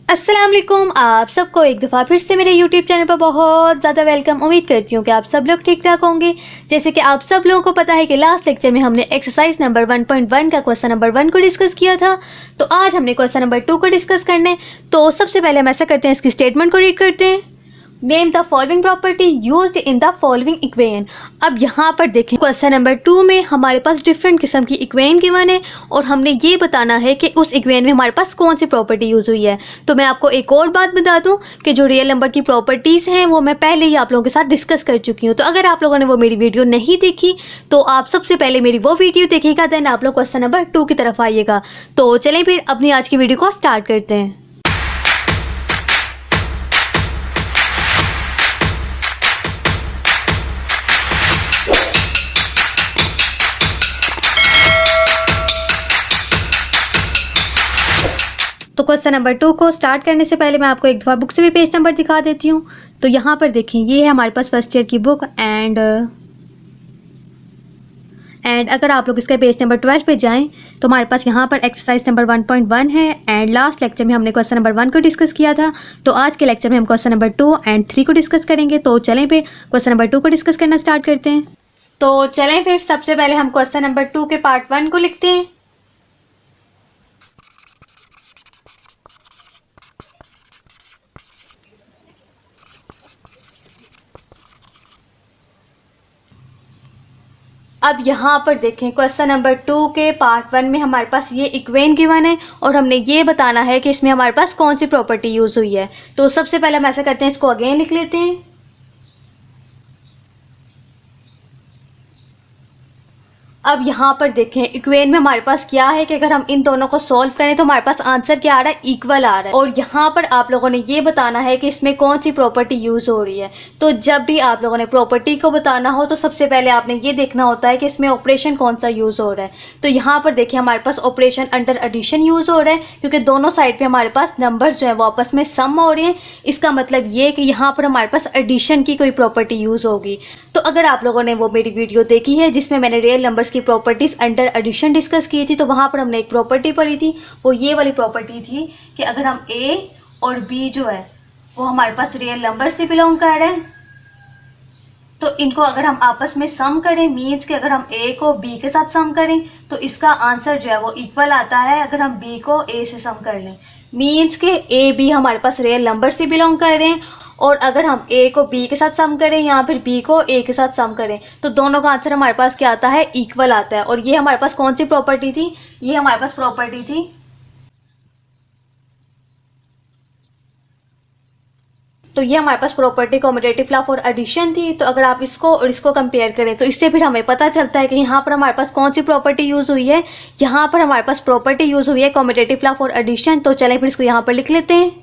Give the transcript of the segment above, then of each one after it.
अस्सलाम वालेकुम। आप सबको एक दफ़ा फिर से मेरे यूट्यूब चैनल पर बहुत ज़्यादा वेलकम। उम्मीद करती हूँ कि आप सब लोग ठीक ठाक होंगे। जैसे कि आप सब लोगों को पता है कि लास्ट लेक्चर में हमने एक्सरसाइज नंबर 1.1 का क्वेश्चन नंबर 1 को डिस्कस किया था, तो आज हमने क्वेश्चन नंबर 2 को डिस्कस करना है। तो सबसे पहले हम ऐसा करते हैं, इसकी स्टेटमेंट को रीड करते हैं। Name the following property used in the following equation. अब यहाँ पर देखें, क्वेश्चन नंबर 2 में हमारे पास डिफरेंट किस्म की इक्वेशन गिवन है और हमने ये बताना है कि उस इक्वेशन में हमारे पास कौन सी प्रॉपर्टी यूज़ हुई है। तो मैं आपको एक और बात बता दूं कि जो रियल नंबर की प्रॉपर्टीज़ हैं वो मैं पहले ही आप लोगों के साथ डिस्कस कर चुकी हूँ। तो अगर आप लोगों ने वो मेरी वीडियो नहीं देखी तो आप सबसे पहले मेरी वो वीडियो देखिएगा, देन आप लोग क्वेश्चन नंबर 2 की तरफ आइएगा। तो चलें फिर अपनी आज की वीडियो को स्टार्ट करते हैं। तो क्वेश्चन नंबर 2 को स्टार्ट करने से पहले मैं आपको एक दफ़ा बुक से भी पेज नंबर दिखा देती हूँ। तो यहाँ पर देखें, ये है हमारे पास फर्स्ट ईयर की बुक एंड अगर आप लोग इसके पेज नंबर 12 पे जाएं तो हमारे पास यहाँ पर एक्सरसाइज नंबर 1.1 है एंड लास्ट लेक्चर में हमने क्वेश्चन नंबर 1 को डिस्कस किया था। तो आज के लेक्चर में हम क्वेश्चन नंबर 2 एंड 3 को डिस्कस करेंगे। तो चलें फिर क्वेश्चन नंबर 2 को डिस्कस करना स्टार्ट करते हैं। तो चलें फिर सबसे पहले हम क्वेश्चन नंबर 2 के पार्ट 1 को लिखते हैं। अब यहाँ पर देखें, क्वेश्चन नंबर 2 के पार्ट 1 में हमारे पास ये इक्वेशन गिवन है और हमने ये बताना है कि इसमें हमारे पास कौन सी प्रॉपर्टी यूज़ हुई है। तो सबसे पहले हम ऐसा करते हैं, इसको अगेन लिख लेते हैं। अब यहाँ पर देखें, इक्वेशन में हमारे पास क्या है कि अगर हम इन दोनों को सॉल्व करें तो हमारे पास आंसर क्या आ रहा है, इक्वल आ रहा है। और यहाँ पर आप लोगों ने ये बताना है कि इसमें कौन सी प्रॉपर्टी यूज़ हो रही है। तो जब भी आप लोगों ने प्रॉपर्टी को बताना हो तो सबसे पहले आपने ये देखना होता है कि इसमें ऑपरेशन कौन सा यूज़ हो रहा है। तो यहाँ पर देखिए, हमारे पास ऑपरेशन अंडर एडिशन यूज़ हो रहा है क्योंकि दोनों साइड पर हमारे पास नंबर्स जो है वो आपस में सम हो रहे हैं। इसका मतलब ये कि यहाँ पर हमारे पास एडिशन की कोई प्रॉपर्टी यूज़ होगी। तो अगर आप लोगों ने वो मेरी वीडियो देखी है जिसमें मैंने रियल नंबर्स की प्रॉपर्टीज अंडर एडिशन डिस्कस की थी, तो वहाँ पर हमने एक प्रॉपर्टी पढ़ी थी। वो ये वाली प्रॉपर्टी थी कि अगर हम ए और बी जो है वो हमारे पास रियल नंबर से बिलोंग कर रहे हैं तो इनको अगर हम आपस में सम करें, मीन्स कि अगर हम ए को बी के साथ सम करें तो इसका आंसर जो है वो इक्वल आता है अगर हम बी को ए से सम कर लें। मीन्स कि ए बी हमारे पास रियल नंबर से बिलोंग कर रहे हैं और अगर हम ए को बी के साथ सम करें या फिर बी को ए के साथ सम करें तो दोनों का आंसर हमारे पास क्या आता है, इक्वल आता है। और ये हमारे पास कौन सी प्रॉपर्टी थी, ये हमारे पास प्रॉपर्टी थी तो ये हमारे पास property commutative law for addition थी। तो अगर आप इसको और इसको कंपेयर करें तो इससे फिर हमें पता चलता है कि यहाँ पर हमारे पास कौन सी प्रॉपर्टी यूज़ हुई है। यहाँ पर हमारे पास प्रॉपर्टी यूज़ हुई है कॉम्यूटेटिव लॉ फॉर एडिशन। तो चलें फिर इसको यहाँ पर लिख लेते हैं।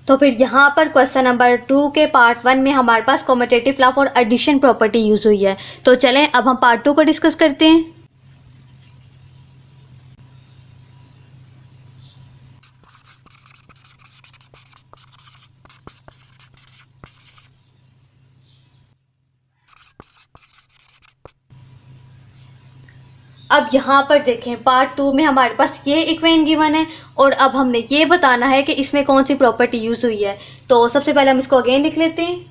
तो फिर यहाँ पर क्वेश्चन नंबर 2 के पार्ट 1 में हमारे पास commutative law for addition property use हुई है। तो चलें अब हम पार्ट 2 को डिस्कस करते हैं। अब यहाँ पर देखें, पार्ट 2 में हमारे पास ये इक्वेशन गिवन है और अब हमने ये बताना है कि इसमें कौन सी प्रॉपर्टी यूज़ हुई है। तो सबसे पहले हम इसको अगेन लिख लेते हैं।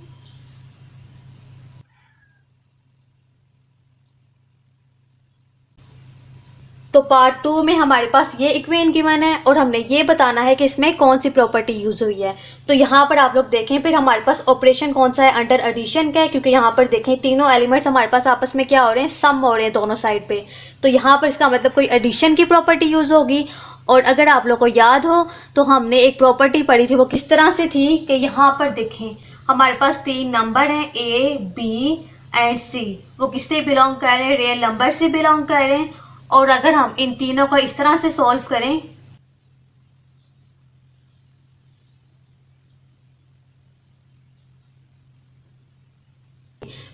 तो पार्ट 2 में हमारे पास ये इक्वेशन गिवन है और हमने ये बताना है कि इसमें कौन सी प्रॉपर्टी यूज़ हुई है। तो यहाँ पर आप लोग देखें, फिर हमारे पास ऑपरेशन कौन सा है, अंडर एडिशन का है, क्योंकि यहाँ पर देखें तीनों एलिमेंट्स हमारे पास आपस में क्या हो रहे हैं, सम हो रहे हैं दोनों साइड पे। तो यहाँ पर इसका मतलब कोई एडिशन की प्रॉपर्टी यूज़ होगी। और अगर आप लोग को याद हो तो हमने एक प्रॉपर्टी पढ़ी थी, वो किस तरह से थी कि यहाँ पर देखें हमारे पास 3 नंबर हैं ए बी एंड सी, वो किससे बिलोंग कर रहे हैं, रियल नंबर से बिलोंग कर रहे हैं। और अगर हम इन तीनों को इस तरह से सॉल्व करें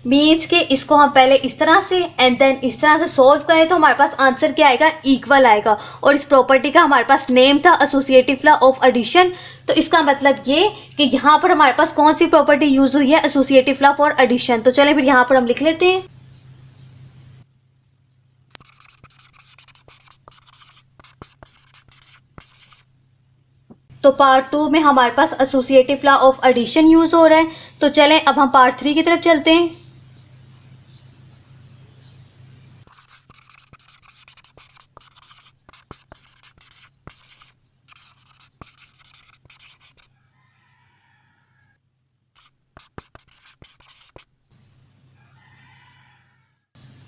मीन्स के इसको हम पहले इस तरह से एंड देन इस तरह से सॉल्व करें तो हमारे पास आंसर क्या आएगा, इक्वल आएगा। और इस प्रॉपर्टी का हमारे पास नेम था एसोसिएटिव लॉ ऑफ एडिशन। तो इसका मतलब ये कि यहाँ पर हमारे पास कौन सी प्रॉपर्टी यूज हुई है, एसोसिएटिव लॉ फॉर एडिशन। तो चलें फिर यहाँ पर हम लिख लेते हैं। तो पार्ट 2 में हमारे पास associative law of addition use हो रहा है। तो चलें अब हम पार्ट 3 की तरफ चलते हैं।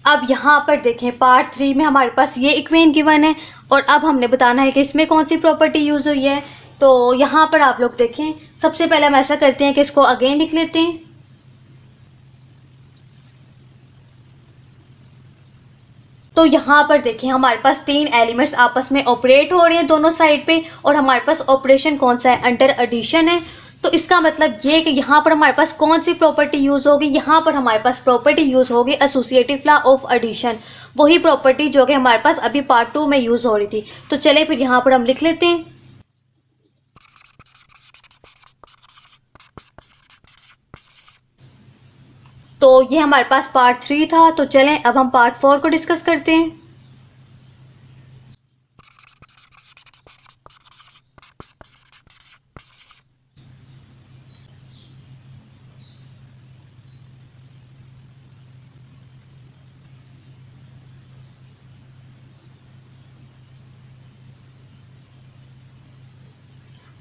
अब यहाँ पर देखें पार्ट 3 में हमारे पास ये इक्वेशन गिवन है और अब हमने बताना है कि इसमें कौन सी प्रॉपर्टी यूज़ हुई है। तो यहाँ पर आप लोग देखें, सबसे पहले हम ऐसा करते हैं कि इसको अगेन लिख लेते हैं। तो यहाँ पर देखें हमारे पास 3 एलिमेंट्स आपस में ऑपरेट हो रहे हैं दोनों साइड पे, और हमारे पास ऑपरेशन कौन सा है, अंडर एडिशन है। तो इसका मतलब ये कि यहाँ पर हमारे पास कौन सी प्रॉपर्टी यूज़ होगी, यहाँ पर हमारे पास प्रॉपर्टी यूज़ होगी एसोसिएटिव लॉ ऑफ एडिशन, वही प्रॉपर्टी जो कि हमारे पास अभी पार्ट 2 में यूज़ हो रही थी। तो चले फिर यहाँ पर हम लिख लेते हैं। तो ये हमारे पास पार्ट 3 था। तो चलें अब हम पार्ट 4 को डिस्कस करते हैं।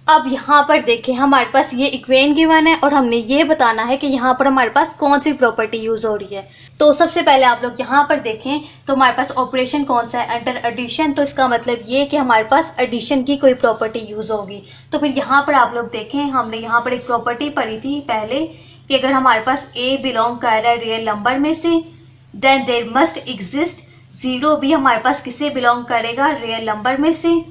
अब यहाँ पर देखें हमारे पास ये इक्वेशन गिवन है और हमने ये बताना है कि यहाँ पर हमारे पास कौन सी प्रॉपर्टी यूज़ हो रही है। तो सबसे पहले आप लोग यहाँ पर देखें तो हमारे पास ऑपरेशन कौन सा है, अंडर एडिशन। तो इसका मतलब ये कि हमारे पास एडिशन की कोई प्रॉपर्टी यूज़ होगी। तो फिर यहाँ पर आप लोग देखें, हमने यहाँ पर एक प्रॉपर्टी पढ़ी थी पहले कि अगर हमारे पास ए बिलोंग कर रहा है रियल नंबर में से, then there must exist zero भी हमारे पास किसे बिलोंग करेगा, रियल नंबर में से।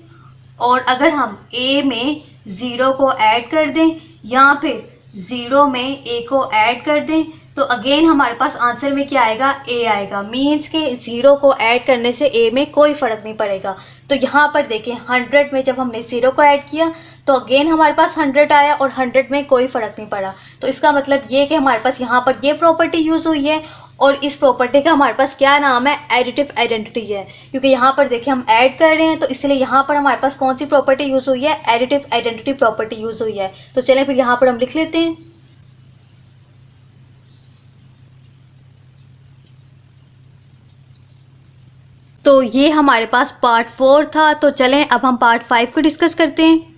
और अगर हम ए में ज़ीरो को ऐड कर दें या फिर ज़ीरो में ए को ऐड कर दें तो अगेन हमारे पास आंसर में क्या आएगा, ए आएगा। मीन्स के ज़ीरो को ऐड करने से ए में कोई फ़र्क नहीं पड़ेगा। तो यहाँ पर देखें 100 में जब हमने ज़ीरो को ऐड किया तो अगेन हमारे पास 100 आया और 100 में कोई फ़र्क नहीं पड़ा। तो इसका मतलब ये कि हमारे पास यहाँ पर ये प्रॉपर्टी यूज़ हुई है और इस प्रॉपर्टी का हमारे पास क्या नाम है, एडिटिव आइडेंटिटी है। क्योंकि यहाँ पर देखिए हम ऐड कर रहे हैं तो इसलिए यहाँ पर हमारे पास कौन सी प्रॉपर्टी यूज़ हुई है, एडिटिव आइडेंटिटी प्रॉपर्टी यूज़ हुई है। तो चलें फिर यहाँ पर हम लिख लेते हैं। तो ये हमारे पास पार्ट 4 था। तो चलें अब हम पार्ट 5 को डिस्कस करते हैं।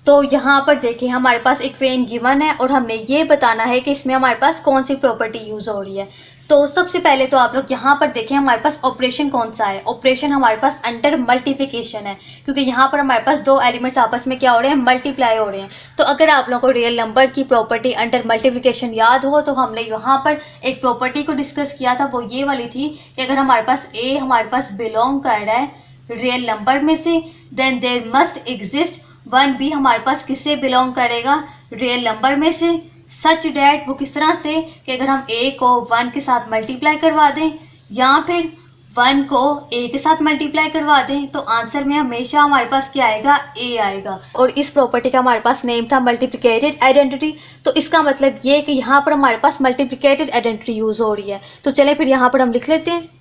तो यहाँ पर देखिए हमारे पास एक इक्वेशन गिवन है और हमने ये बताना है कि इसमें हमारे पास कौन सी प्रॉपर्टी यूज़ हो रही है। तो सबसे पहले तो आप लोग यहाँ पर देखें हमारे पास ऑपरेशन कौन सा है। ऑपरेशन हमारे पास अंडर मल्टीप्लिकेशन है, क्योंकि यहाँ पर हमारे पास दो एलिमेंट्स आपस में क्या हो रहे हैं, मल्टीप्लाई हो रहे हैं। तो अगर आप लोगों को रियल नंबर की प्रॉपर्टी अंडर मल्टीप्लिकेशन याद हो तो हमने यहाँ पर एक प्रॉपर्टी को डिस्कस किया था, वो ये वाली थी कि अगर हमारे पास ए हमारे पास बिलोंग कर रहा है रियल नंबर में से, then there must exist one भी हमारे पास किससे बिलोंग करेगा, रियल नंबर में से। सच डैट वो किस तरह से कि अगर हम ए को 1 के साथ मल्टीप्लाई करवा दें या फिर 1 को ए के साथ मल्टीप्लाई करवा दें तो आंसर में हमेशा हमारे पास क्या आएगा, ए आएगा। और इस प्रॉपर्टी का हमारे पास नेम था मल्टीप्लिकेटेड आइडेंटिटी। तो इसका मतलब ये कि यहाँ पर हमारे पास मल्टीप्लिकेटेड आइडेंटिटी यूज़ हो रही है। तो चले फिर यहाँ पर हम लिख लेते हैं।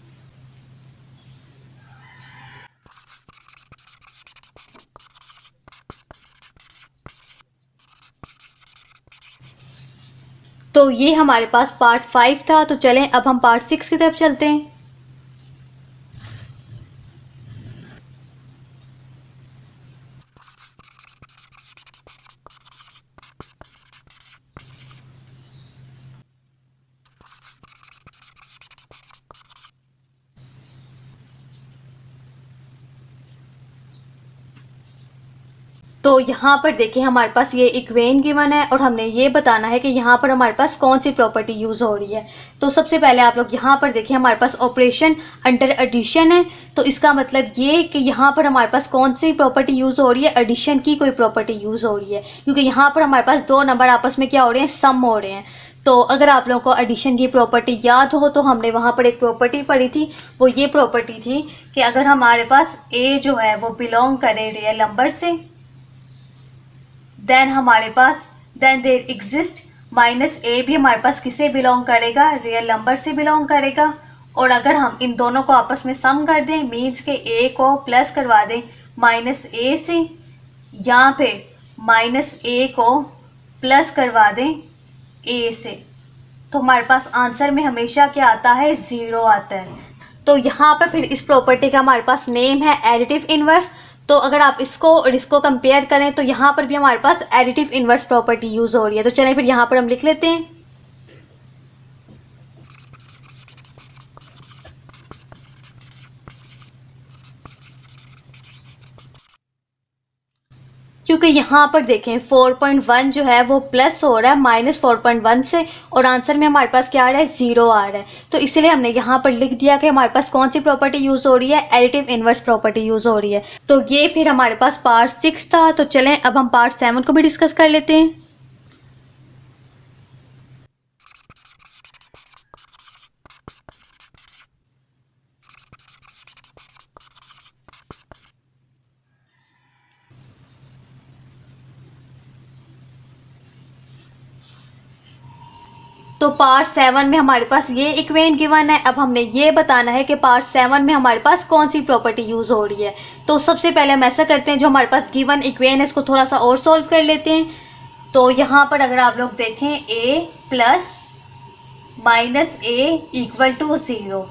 तो ये हमारे पास पार्ट 5 था। तो चलें अब हम पार्ट 6 की तरफ चलते हैं। तो यहाँ पर देखिए हमारे पास ये इक्वेशन गिवन है और हमने ये बताना है कि यहाँ पर हमारे पास कौन सी प्रॉपर्टी यूज़ हो रही है। तो सबसे पहले आप लोग यहाँ पर देखिए हमारे पास ऑपरेशन अंडर एडिशन है। तो इसका मतलब ये कि यहाँ पर हमारे पास कौन सी प्रॉपर्टी यूज़ हो रही है, एडिशन की कोई प्रॉपर्टी यूज़ हो रही है, क्योंकि यहाँ पर हमारे पास दो नंबर आपस में क्या हो रहे हैं, सम हो रहे हैं। तो अगर आप लोगों को एडिशन की प्रॉपर्टी याद हो तो हमने वहाँ पर एक प्रॉपर्टी पढ़ी थी, वो ये प्रॉपर्टी थी कि अगर हमारे पास a जो है वो बिलोंग करे रियल नंबर से, then there exist minus a भी हमारे पास किससे बिलोंग करेगा, रियल नंबर से बिलोंग करेगा। और अगर हम इन दोनों को आपस में सम कर दें, मीन्स के a को प्लस करवा दें माइनस a से, या फिर माइनस a को प्लस करवा दें a से, तो हमारे पास आंसर में हमेशा क्या आता है, 0 आता है। तो यहाँ पर फिर इस प्रॉपर्टी का हमारे पास नेम है एडिटिव इन्वर्स। तो अगर आप इसको और इसको कंपेयर करें तो यहाँ पर भी हमारे पास एडिटिव इन्वर्स प्रॉपर्टी यूज़ हो रही है। तो चलें फिर यहाँ पर हम लिख लेते हैं। क्योंकि यहाँ पर देखें 4.1 जो है वो प्लस हो रहा है माइनस 4.1 से, और आंसर में हमारे पास क्या आ रहा है, 0 आ रहा है। तो इसलिए हमने यहाँ पर लिख दिया कि हमारे पास कौन सी प्रॉपर्टी यूज़ हो रही है, एडिटिव इन्वर्स प्रॉपर्टी यूज़ हो रही है। तो ये फिर हमारे पास पार्ट 6 था। तो चलें अब हम पार्ट 7 को भी डिस्कस कर लेते हैं। तो पार्ट 7 में हमारे पास ये इक्वेशन गिवन है। अब हमने ये बताना है कि पार्ट 7 में हमारे पास कौन सी प्रॉपर्टी यूज़ हो रही है। तो सबसे पहले हम ऐसा करते हैं, जो हमारे पास गिवन इक्वेशन है इसको थोड़ा सा और सॉल्व कर लेते हैं। तो यहाँ पर अगर आप लोग देखें a plus minus a equal to 0,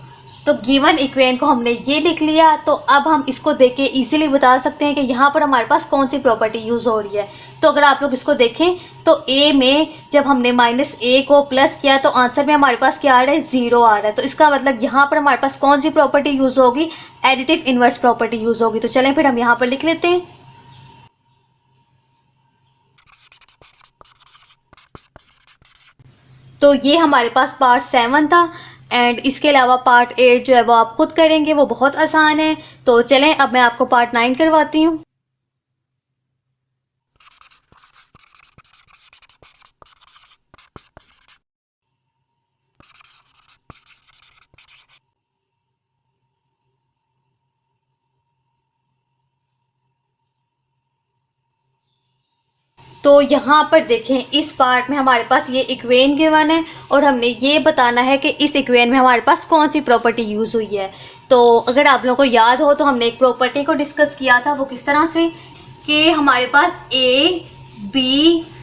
तो गिवन इक्वेशन को हमने ये लिख लिया। तो अब हम इसको देख के ईजिली बता सकते हैं कि यहाँ पर हमारे पास कौन सी प्रॉपर्टी यूज़ हो रही है। तो अगर आप लोग इसको देखें तो a में जब हमने माइनस a को प्लस किया तो आंसर में हमारे पास क्या आ रहा है, 0 आ रहा है। तो इसका मतलब यहाँ पर हमारे पास कौन सी प्रॉपर्टी यूज़ होगी, एडिटिव इन्वर्स प्रॉपर्टी यूज़ होगी। तो चलें फिर हम यहाँ पर लिख लेते हैं। तो ये हमारे पास पार्ट 7 था, एंड इसके अलावा पार्ट 8 जो है वो आप खुद करेंगे, वो बहुत आसान है। तो चलें अब मैं आपको पार्ट 9 करवाती हूँ। तो यहाँ पर देखें इस पार्ट में हमारे पास ये इक्वेशन गिवन है, और हमने ये बताना है कि इस इक्वेशन में हमारे पास कौन सी प्रॉपर्टी यूज़ हुई है। तो अगर आप लोगों को याद हो तो हमने एक प्रॉपर्टी को डिस्कस किया था, वो किस तरह से कि हमारे पास a, b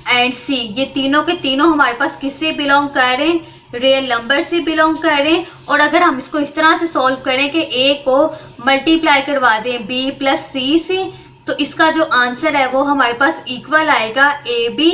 एंड c ये तीनों के तीनों हमारे पास किससे बिलोंग कर रहे हैं, रियल नंबर से बिलोंग कर रहे हैं। और अगर हम इसको इस तरह से सॉल्व करें कि a को मल्टीप्लाई करवा दें b प्लस c से, तो इसका जो आंसर है वो हमारे पास इक्वल आएगा AB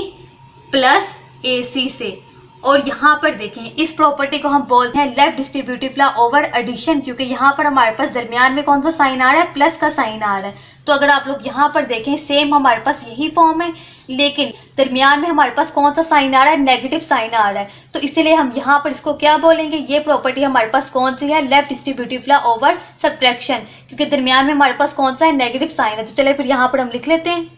प्लस AC से। और यहाँ पर देखें इस प्रॉपर्टी को हम बोलते हैं left distributive law over addition, क्योंकि यहाँ पर हमारे पास दरमियान में कौन सा साइन आ रहा है, प्लस का साइन आ रहा है। तो अगर आप लोग यहाँ पर देखें सेम हमारे पास यही फॉर्म है, लेकिन दरमियान में हमारे पास कौन सा साइन आ रहा है, नेगेटिव साइन आ रहा है। तो इसीलिए हम यहाँ पर इसको क्या बोलेंगे, ये प्रॉपर्टी हमारे पास कौन सी है, left distributive law over subtraction, क्योंकि दरमियान में हमारे पास कौन सा है, नेगेटिव साइन है। तो चलिए फिर यहाँ पर हम लिख लेते हैं।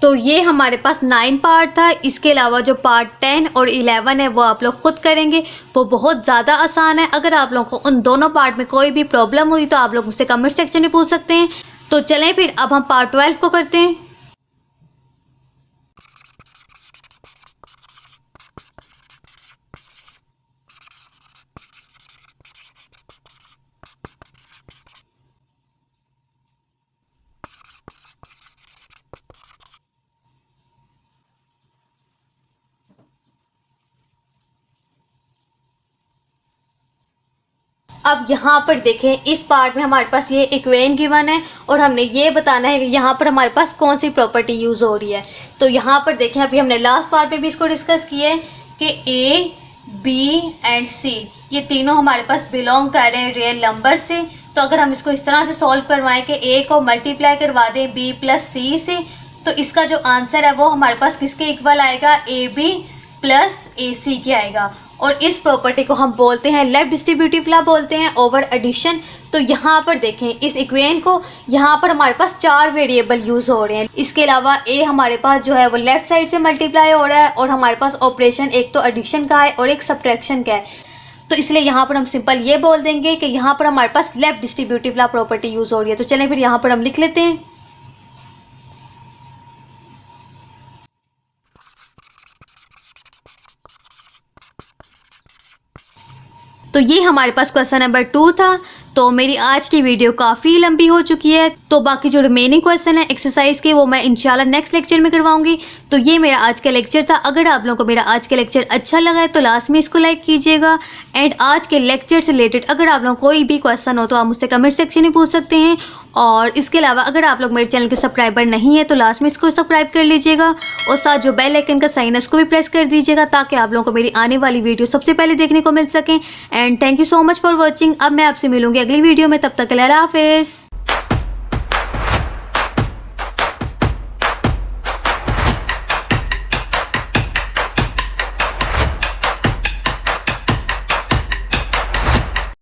तो ये हमारे पास 9 पार्ट था। इसके अलावा जो पार्ट 10 और 11 है वो आप लोग खुद करेंगे, वो बहुत ज़्यादा आसान है। अगर आप लोगों को उन दोनों पार्ट में कोई भी प्रॉब्लम हुई तो आप लोग मुझसे कमेंट सेक्शन में पूछ सकते हैं। तो चलें फिर अब हम पार्ट 12 को करते हैं। अब यहाँ पर देखें इस पार्ट में हमारे पास ये इक्वेशन गिवन है, और हमने ये बताना है कि यहाँ पर हमारे पास कौन सी प्रॉपर्टी यूज़ हो रही है। तो यहाँ पर देखें अभी हमने लास्ट पार्ट में भी इसको डिस्कस किया है कि a, b एंड c ये तीनों हमारे पास बिलोंग कर रहे हैं रियल नंबर से। तो अगर हम इसको इस तरह से सॉल्व करवाएं कि a को मल्टीप्लाई करवा दें b प्लस c से, तो इसका जो आंसर है वो हमारे पास किसके इक्वल आएगा, ab प्लस ac के आएगा। और इस प्रॉपर्टी को हम बोलते हैं लेफ्ट डिस्ट्रीब्यूटिव लॉ बोलते हैं ओवर एडिशन। तो यहाँ पर देखें इस इक्वेशन को, यहाँ पर हमारे पास 4 वेरिएबल यूज हो रहे हैं। इसके अलावा ए हमारे पास जो है वो लेफ्ट साइड से मल्टीप्लाई हो रहा है और हमारे पास ऑपरेशन एक तो एडिशन का है और एक सब्ट्रैक्शन का है। तो इसलिए यहाँ पर हम सिंपल ये बोल देंगे कि यहाँ पर हमारे पास left distributive law property use हो रही है। तो चलें फिर यहाँ पर हम लिख लेते हैं। तो ये हमारे पास क्वेश्चन नंबर 2 था। तो मेरी आज की वीडियो काफ़ी लंबी हो चुकी है, तो बाकी जो रिमेनिंग क्वेश्चन है एक्सरसाइज के वो मैं इंशाल्लाह नेक्स्ट लेक्चर में करवाऊंगी। तो ये मेरा आज का लेक्चर था। अगर आप लोगों को मेरा आज का लेक्चर अच्छा लगा है तो लास्ट में इसको लाइक कीजिएगा। एंड आज के लेक्चर से रिलेटेड अगर आप लोगों को कोई भी क्वेश्चन हो तो आप मुझसे कमेंट सेक्शन में पूछ सकते हैं। और इसके अलावा अगर आप लोग मेरे चैनल के सब्सक्राइबर नहीं है तो लास्ट में इसको सब्सक्राइब कर लीजिएगा और साथ जो बेल आइकन का साइन है उसको भी प्रेस कर दीजिएगा ताकि आप लोगों को मेरी आने वाली वीडियो सबसे पहले देखने को मिल सकें। And thank you so much for watching. अब मैं आपसे मिलूंगी अगली वीडियो में, तब तक के लिए अल्लाह हाफिज़।